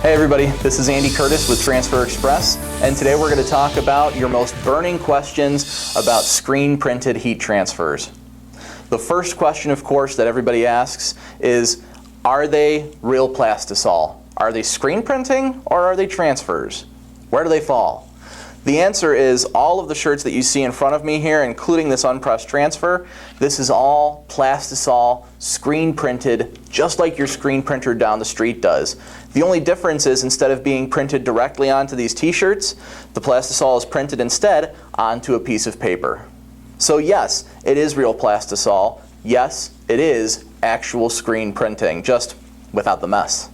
Hey everybody, this is Andy Curtis with Transfer Express, and today we're going to talk about your most burning questions about screen printed heat transfers. The first question, of course, that everybody asks is, are they real PLASTISOL? Are they screen printing or are they transfers? Where do they fall? The answer is all of the shirts that you see in front of me here, including this unpressed transfer, this is all PLASTISOL screen printed, just like your screen printer down the street does. The only difference is instead of being printed directly onto these t-shirts, the PLASTISOL is printed instead onto a piece of paper. So yes, it is real PLASTISOL. Yes, it is actual screen printing, just without the mess.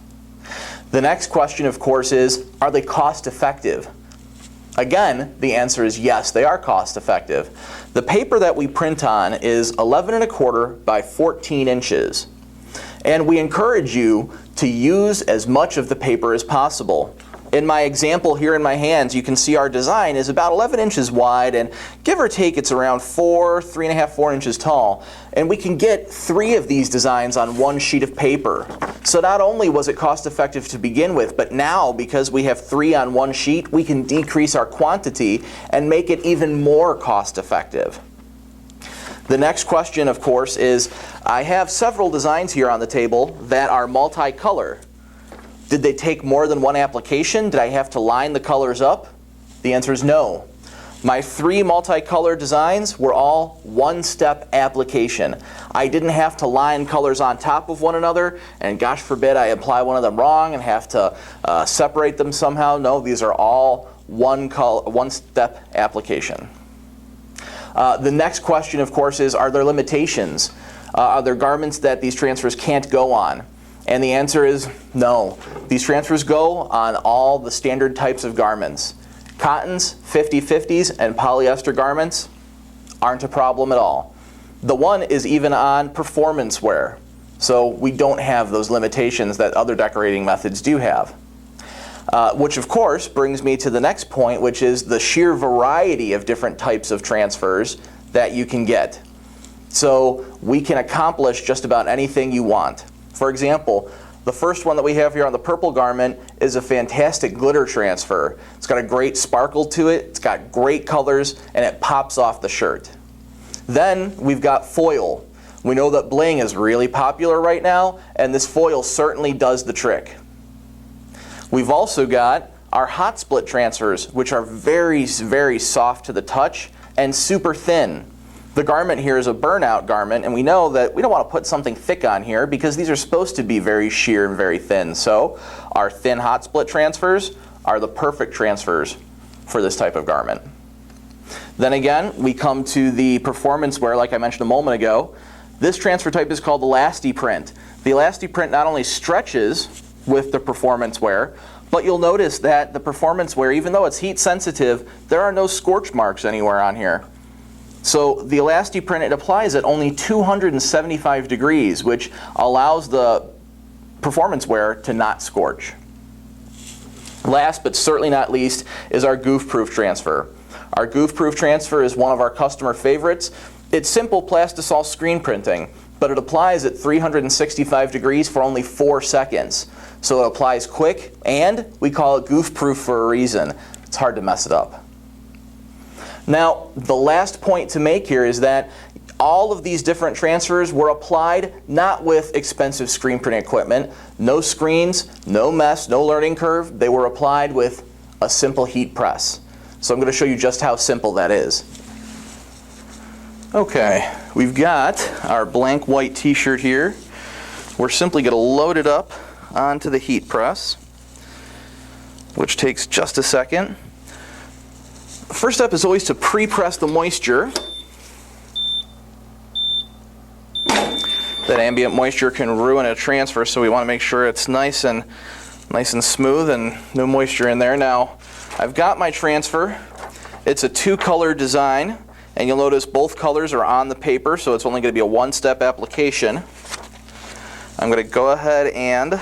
The next question, of course, is, are they cost effective? Again, the answer is yes, they are cost effective. The paper that we print on is 11 1/4 by 14 inches. And we encourage you to use as much of the paper as possible. In my example here in my hands, you can see our design is about 11 inches wide, and give or take it's around 3 1/2, 4 inches tall. And we can get 3 of these designs on one sheet of paper. So not only was it cost effective to begin with, but now because we have 3 on one sheet, we can decrease our quantity and make it even more cost effective. The next question, of course, is I have several designs here on the table that are multicolor. Did they take more than one application? Did I have to line the colors up? The answer is no. My 3 multicolor designs were all one-step application. I didn't have to line colors on top of one another, and gosh forbid I apply one of them wrong and have to separate them somehow. No, these are all one-step application. The next question, of course, is, are there limitations? Are there garments that these transfers can't go on? And the answer is no. These transfers go on all the standard types of garments. Cottons, 50/50s, and polyester garments aren't a problem at all. The one is even on performance wear. So we don't have those limitations that other decorating methods do have. Which of course brings me to the next point, which is the sheer variety of different types of transfers that you can get. So we can accomplish just about anything you want. For example, the first one that we have here on the purple garment is a fantastic glitter transfer. It's got a great sparkle to it, it's got great colors, and it pops off the shirt. Then we've got foil. We know that bling is really popular right now, and this foil certainly does the trick. We've also got our hot split transfers, which are very, very soft to the touch and super thin. The garment here is a burnout garment, and we know that we don't want to put something thick on here because these are supposed to be very sheer and very thin. So our thin hot split transfers are the perfect transfers for this type of garment. Then again, we come to the performance wear, like I mentioned a moment ago. This transfer type is called ElastiPrint. The ElastiPrint not only stretches with the performance wear, but you'll notice that the performance wear, even though it's heat sensitive, there are no scorch marks anywhere on here. So the ElastiPrint, it applies at only 275 degrees, which allows the performance wear to not scorch. Last but certainly not least is our goof-proof transfer. Our goof-proof transfer is one of our customer favorites. It's simple PLASTISOL screen printing, but it applies at 365 degrees for only 4 seconds. So it applies quick, and we call it goof-proof for a reason. It's hard to mess it up. Now, the last point to make here is that all of these different transfers were applied not with expensive screen printing equipment, no screens, no mess, no learning curve. They were applied with a simple heat press. So I'm going to show you just how simple that is. Okay, we've got our blank white t-shirt here. We're simply going to load it up onto the heat press, which takes just a second. The first step is always to pre-press the moisture. That ambient moisture can ruin a transfer, so we want to make sure it's nice and smooth and no moisture in there. Now, I've got my transfer. It's a 2-color design, and you'll notice both colors are on the paper, so it's only going to be a one-step application. I'm going to go ahead and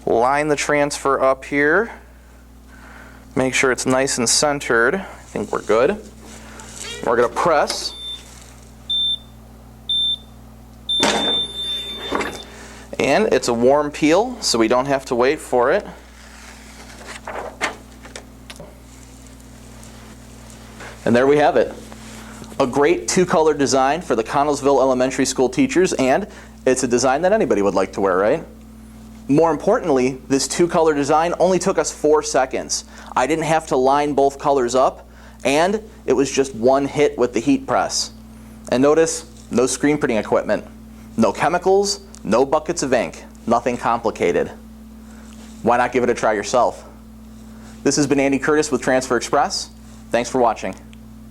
line the transfer up here. Make sure it's nice and centered. I think we're good. We're going to press. And it's a warm peel, so we don't have to wait for it. And there we have it. A great two-color design for the Connellsville Elementary School teachers, and it's a design that anybody would like to wear, right? More importantly, this two-color design only took us 4 seconds. I didn't have to line both colors up, and it was just one hit with the heat press. And notice, no screen printing equipment, no chemicals, no buckets of ink, nothing complicated. Why not give it a try yourself? This has been Andy Curtis with Transfer Express. Thanks for watching.